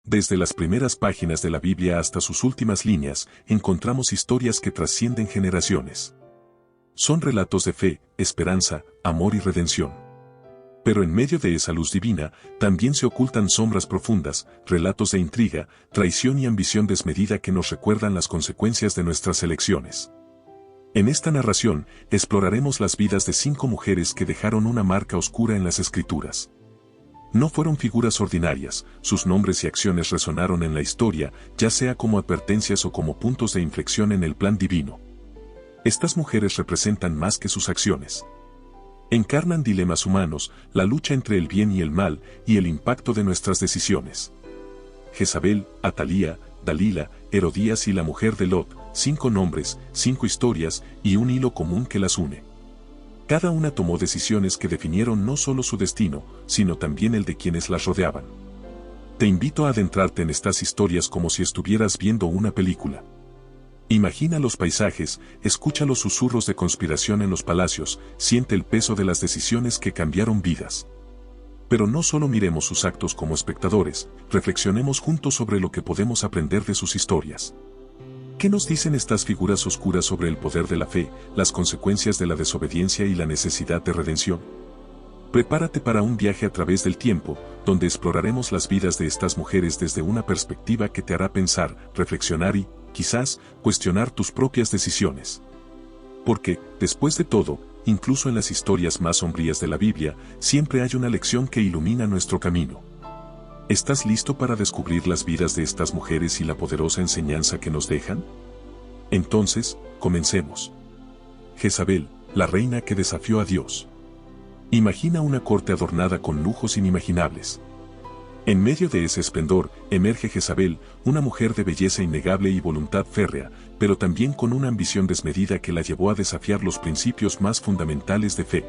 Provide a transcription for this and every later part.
Desde las primeras páginas de la Biblia hasta sus últimas líneas, encontramos historias que trascienden generaciones. Son relatos de fe, esperanza, amor y redención. Pero en medio de esa luz divina, también se ocultan sombras profundas, relatos de intriga, traición y ambición desmedida que nos recuerdan las consecuencias de nuestras elecciones. En esta narración, exploraremos las vidas de 5 mujeres que dejaron una marca oscura en las Escrituras. No fueron figuras ordinarias, sus nombres y acciones resonaron en la historia, ya sea como advertencias o como puntos de inflexión en el plan divino. Estas mujeres representan más que sus acciones. Encarnan dilemas humanos, la lucha entre el bien y el mal, y el impacto de nuestras decisiones. Jezabel, Atalía, Dalila, Herodías y la mujer de Lot, 5 nombres, 5 historias, y un hilo común que las une. Cada una tomó decisiones que definieron no solo su destino, sino también el de quienes las rodeaban. Te invito a adentrarte en estas historias como si estuvieras viendo una película. Imagina los paisajes, escucha los susurros de conspiración en los palacios, siente el peso de las decisiones que cambiaron vidas. Pero no solo miremos sus actos como espectadores, reflexionemos juntos sobre lo que podemos aprender de sus historias. ¿Qué nos dicen estas figuras oscuras sobre el poder de la fe, las consecuencias de la desobediencia y la necesidad de redención? Prepárate para un viaje a través del tiempo, donde exploraremos las vidas de estas mujeres desde una perspectiva que te hará pensar, reflexionar y, quizás, cuestionar tus propias decisiones. Porque, después de todo, incluso en las historias más sombrías de la Biblia, siempre hay una lección que ilumina nuestro camino. ¿Estás listo para descubrir las vidas de estas mujeres y la poderosa enseñanza que nos dejan? Entonces, comencemos. Jezabel, la reina que desafió a Dios. Imagina una corte adornada con lujos inimaginables. En medio de ese esplendor, emerge Jezabel, una mujer de belleza innegable y voluntad férrea, pero también con una ambición desmedida que la llevó a desafiar los principios más fundamentales de fe.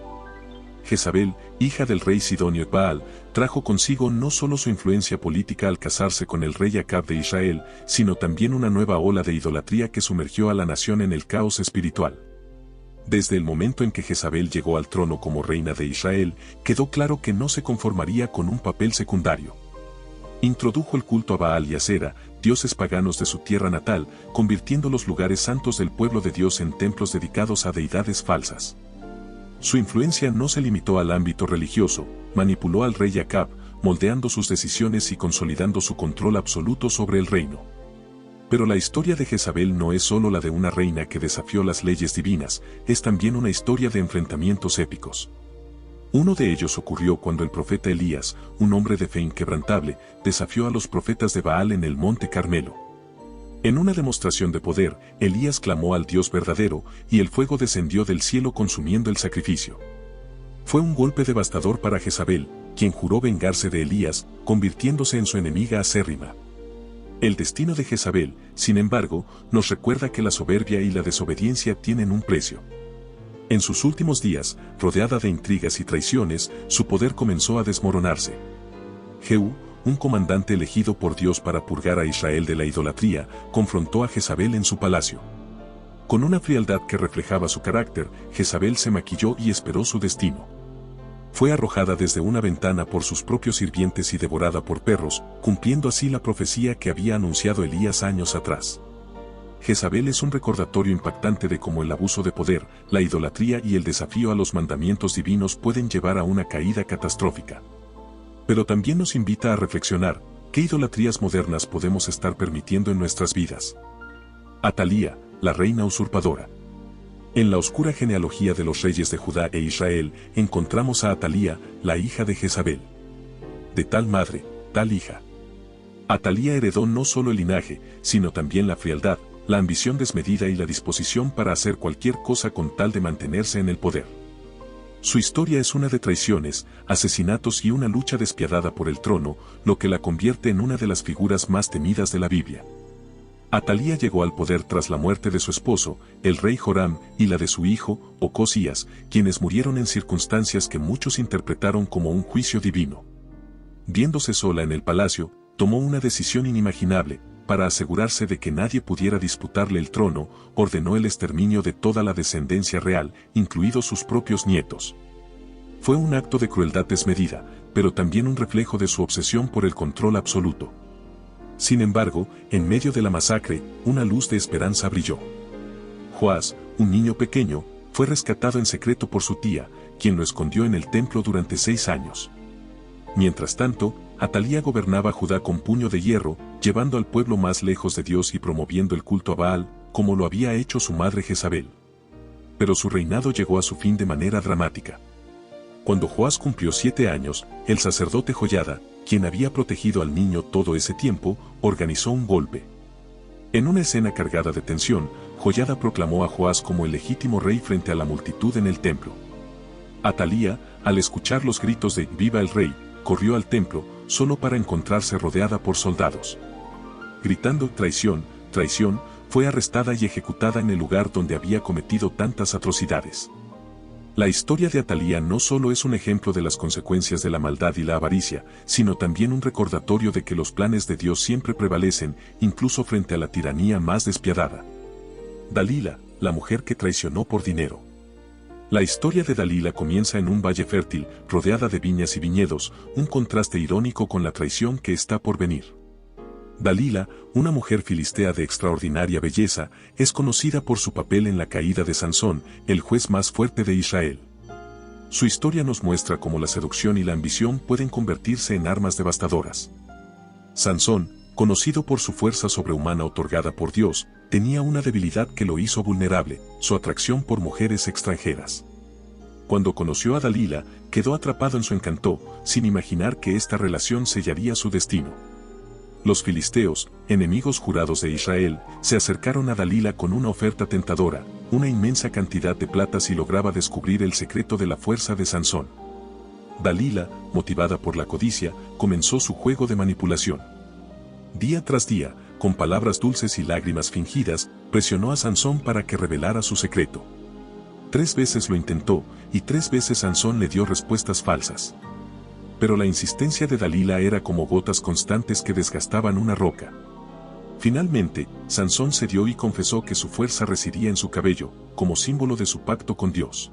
Jezabel, hija del rey sidonio Baal, trajo consigo no solo su influencia política al casarse con el rey Acab de Israel, sino también una nueva ola de idolatría que sumergió a la nación en el caos espiritual. Desde el momento en que Jezabel llegó al trono como reina de Israel, quedó claro que no se conformaría con un papel secundario. Introdujo el culto a Baal y Asera, dioses paganos de su tierra natal, convirtiendo los lugares santos del pueblo de Dios en templos dedicados a deidades falsas. Su influencia no se limitó al ámbito religioso, manipuló al rey Acab, moldeando sus decisiones y consolidando su control absoluto sobre el reino. Pero la historia de Jezabel no es solo la de una reina que desafió las leyes divinas, es también una historia de enfrentamientos épicos. Uno de ellos ocurrió cuando el profeta Elías, un hombre de fe inquebrantable, desafió a los profetas de Baal en el monte Carmelo. En una demostración de poder, Elías clamó al Dios verdadero, y el fuego descendió del cielo consumiendo el sacrificio. Fue un golpe devastador para Jezabel, quien juró vengarse de Elías, convirtiéndose en su enemiga acérrima. El destino de Jezabel, sin embargo, nos recuerda que la soberbia y la desobediencia tienen un precio. En sus últimos días, rodeada de intrigas y traiciones, su poder comenzó a desmoronarse. Jehú, un comandante elegido por Dios para purgar a Israel de la idolatría, confrontó a Jezabel en su palacio. Con una frialdad que reflejaba su carácter, Jezabel se maquilló y esperó su destino. Fue arrojada desde una ventana por sus propios sirvientes y devorada por perros, cumpliendo así la profecía que había anunciado Elías años atrás. Jezabel es un recordatorio impactante de cómo el abuso de poder, la idolatría y el desafío a los mandamientos divinos pueden llevar a una caída catastrófica. Pero también nos invita a reflexionar, ¿qué idolatrías modernas podemos estar permitiendo en nuestras vidas? Atalía, la reina usurpadora. En la oscura genealogía de los reyes de Judá e Israel, encontramos a Atalía, la hija de Jezabel. De tal madre, tal hija. Atalía heredó no solo el linaje, sino también la frialdad, la ambición desmedida y la disposición para hacer cualquier cosa con tal de mantenerse en el poder. Su historia es una de traiciones, asesinatos y una lucha despiadada por el trono, lo que la convierte en una de las figuras más temidas de la Biblia. Atalía llegó al poder tras la muerte de su esposo, el rey Joram, y la de su hijo, Ocosías, quienes murieron en circunstancias que muchos interpretaron como un juicio divino. Viéndose sola en el palacio, tomó una decisión inimaginable. Para asegurarse de que nadie pudiera disputarle el trono, ordenó el exterminio de toda la descendencia real, incluidos sus propios nietos. Fue un acto de crueldad desmedida, pero también un reflejo de su obsesión por el control absoluto. Sin embargo, en medio de la masacre, una luz de esperanza brilló. Joás, un niño pequeño, fue rescatado en secreto por su tía, quien lo escondió en el templo durante 6 años. Mientras tanto, Atalía gobernaba Judá con puño de hierro, llevando al pueblo más lejos de Dios y promoviendo el culto a Baal, como lo había hecho su madre Jezabel. Pero su reinado llegó a su fin de manera dramática. Cuando Joás cumplió 7 años, el sacerdote Joiada, quien había protegido al niño todo ese tiempo, organizó un golpe. En una escena cargada de tensión, Joiada proclamó a Joás como el legítimo rey frente a la multitud en el templo. Atalía, al escuchar los gritos de «¡Viva el rey!», corrió al templo, solo para encontrarse rodeada por soldados. Gritando «¡Traición! ¡Traición!», fue arrestada y ejecutada en el lugar donde había cometido tantas atrocidades. La historia de Atalía no solo es un ejemplo de las consecuencias de la maldad y la avaricia, sino también un recordatorio de que los planes de Dios siempre prevalecen, incluso frente a la tiranía más despiadada. Dalila, la mujer que traicionó por dinero. La historia de Dalila comienza en un valle fértil, rodeada de viñas y viñedos, un contraste irónico con la traición que está por venir. Dalila, una mujer filistea de extraordinaria belleza, es conocida por su papel en la caída de Sansón, el juez más fuerte de Israel. Su historia nos muestra cómo la seducción y la ambición pueden convertirse en armas devastadoras. Sansón, conocido por su fuerza sobrehumana otorgada por Dios, tenía una debilidad que lo hizo vulnerable: su atracción por mujeres extranjeras. Cuando conoció a Dalila, quedó atrapado en su encanto, sin imaginar que esta relación sellaría su destino. Los filisteos, enemigos jurados de Israel, se acercaron a Dalila con una oferta tentadora, una inmensa cantidad de plata si lograba descubrir el secreto de la fuerza de Sansón. Dalila, motivada por la codicia, comenzó su juego de manipulación. Día tras día, con palabras dulces y lágrimas fingidas, presionó a Sansón para que revelara su secreto. 3 veces lo intentó, y 3 veces Sansón le dio respuestas falsas. Pero la insistencia de Dalila era como gotas constantes que desgastaban una roca. Finalmente, Sansón cedió y confesó que su fuerza residía en su cabello, como símbolo de su pacto con Dios.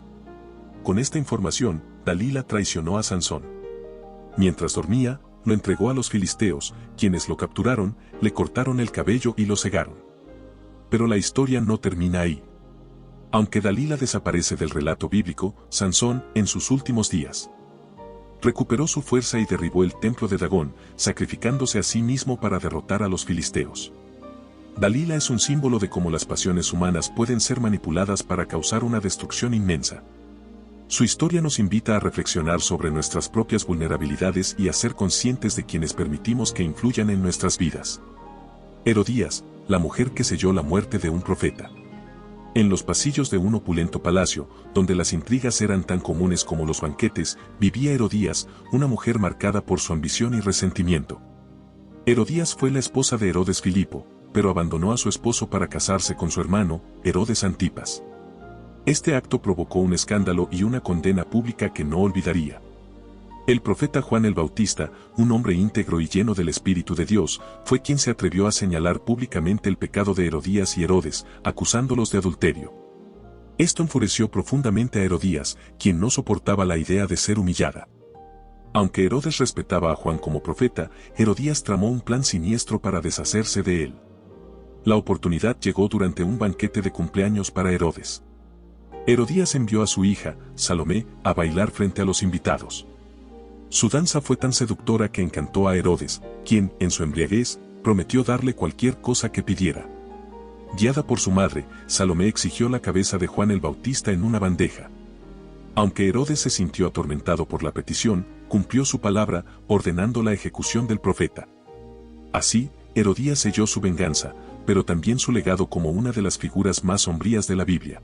Con esta información, Dalila traicionó a Sansón. Mientras dormía, lo entregó a los filisteos, quienes lo capturaron, le cortaron el cabello y lo cegaron. Pero la historia no termina ahí. Aunque Dalila desaparece del relato bíblico, Sansón, en sus últimos días, recuperó su fuerza y derribó el templo de Dagón, sacrificándose a sí mismo para derrotar a los filisteos. Dalila es un símbolo de cómo las pasiones humanas pueden ser manipuladas para causar una destrucción inmensa. Su historia nos invita a reflexionar sobre nuestras propias vulnerabilidades y a ser conscientes de quienes permitimos que influyan en nuestras vidas. Herodías, la mujer que selló la muerte de un profeta. En los pasillos de un opulento palacio, donde las intrigas eran tan comunes como los banquetes, vivía Herodías, una mujer marcada por su ambición y resentimiento. Herodías fue la esposa de Herodes Filipo, pero abandonó a su esposo para casarse con su hermano, Herodes Antipas. Este acto provocó un escándalo y una condena pública que no olvidaría. El profeta Juan el Bautista, un hombre íntegro y lleno del Espíritu de Dios, fue quien se atrevió a señalar públicamente el pecado de Herodías y Herodes, acusándolos de adulterio. Esto enfureció profundamente a Herodías, quien no soportaba la idea de ser humillada. Aunque Herodes respetaba a Juan como profeta, Herodías tramó un plan siniestro para deshacerse de él. La oportunidad llegó durante un banquete de cumpleaños para Herodes. Herodías envió a su hija, Salomé, a bailar frente a los invitados. Su danza fue tan seductora que encantó a Herodes, quien, en su embriaguez, prometió darle cualquier cosa que pidiera. Guiada por su madre, Salomé exigió la cabeza de Juan el Bautista en una bandeja. Aunque Herodes se sintió atormentado por la petición, cumplió su palabra, ordenando la ejecución del profeta. Así, Herodías selló su venganza, pero también su legado como una de las figuras más sombrías de la Biblia.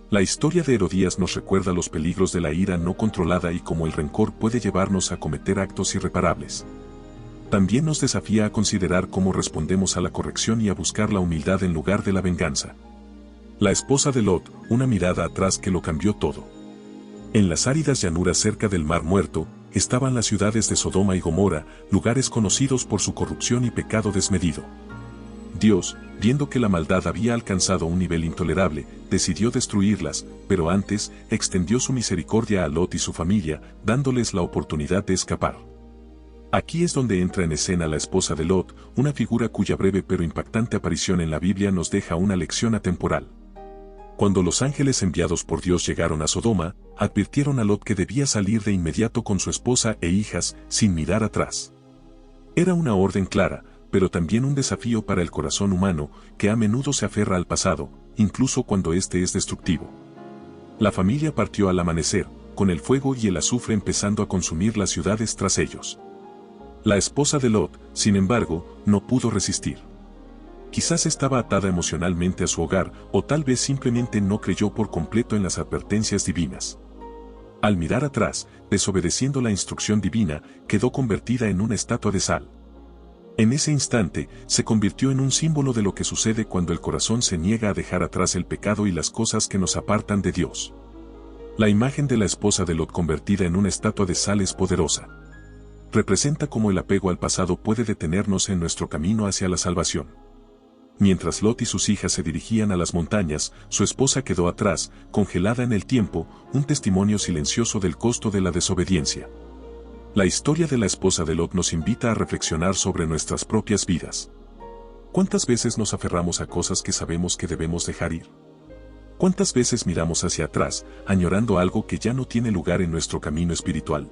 La historia de Herodías nos recuerda los peligros de la ira no controlada y cómo el rencor puede llevarnos a cometer actos irreparables. También nos desafía a considerar cómo respondemos a la corrección y a buscar la humildad en lugar de la venganza. La esposa de Lot, una mirada atrás que lo cambió todo. En las áridas llanuras cerca del Mar Muerto, estaban las ciudades de Sodoma y Gomorra, lugares conocidos por su corrupción y pecado desmedido. Dios, viendo que la maldad había alcanzado un nivel intolerable, decidió destruirlas, pero antes, extendió su misericordia a Lot y su familia, dándoles la oportunidad de escapar. Aquí es donde entra en escena la esposa de Lot, una figura cuya breve pero impactante aparición en la Biblia nos deja una lección atemporal. Cuando los ángeles enviados por Dios llegaron a Sodoma, advirtieron a Lot que debía salir de inmediato con su esposa e hijas, sin mirar atrás. Era una orden clara, pero también un desafío para el corazón humano, que a menudo se aferra al pasado, incluso cuando éste es destructivo. La familia partió al amanecer, con el fuego y el azufre empezando a consumir las ciudades tras ellos. La esposa de Lot, sin embargo, no pudo resistir. Quizás estaba atada emocionalmente a su hogar, o tal vez simplemente no creyó por completo en las advertencias divinas. Al mirar atrás, desobedeciendo la instrucción divina, quedó convertida en una estatua de sal. En ese instante, se convirtió en un símbolo de lo que sucede cuando el corazón se niega a dejar atrás el pecado y las cosas que nos apartan de Dios. La imagen de la esposa de Lot convertida en una estatua de sal es poderosa. Representa cómo el apego al pasado puede detenernos en nuestro camino hacia la salvación. Mientras Lot y sus hijas se dirigían a las montañas, su esposa quedó atrás, congelada en el tiempo, un testimonio silencioso del costo de la desobediencia. La historia de la esposa de Lot nos invita a reflexionar sobre nuestras propias vidas. ¿Cuántas veces nos aferramos a cosas que sabemos que debemos dejar ir? ¿Cuántas veces miramos hacia atrás, añorando algo que ya no tiene lugar en nuestro camino espiritual?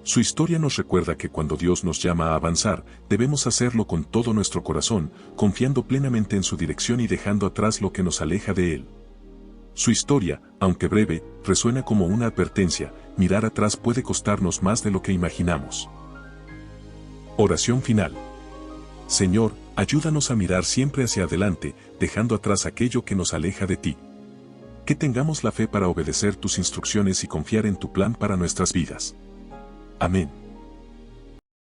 Su historia nos recuerda que cuando Dios nos llama a avanzar, debemos hacerlo con todo nuestro corazón, confiando plenamente en su dirección y dejando atrás lo que nos aleja de Él. Su historia, aunque breve, resuena como una advertencia: mirar atrás puede costarnos más de lo que imaginamos. Oración final. Señor, ayúdanos a mirar siempre hacia adelante, dejando atrás aquello que nos aleja de ti. Que tengamos la fe para obedecer tus instrucciones y confiar en tu plan para nuestras vidas. Amén.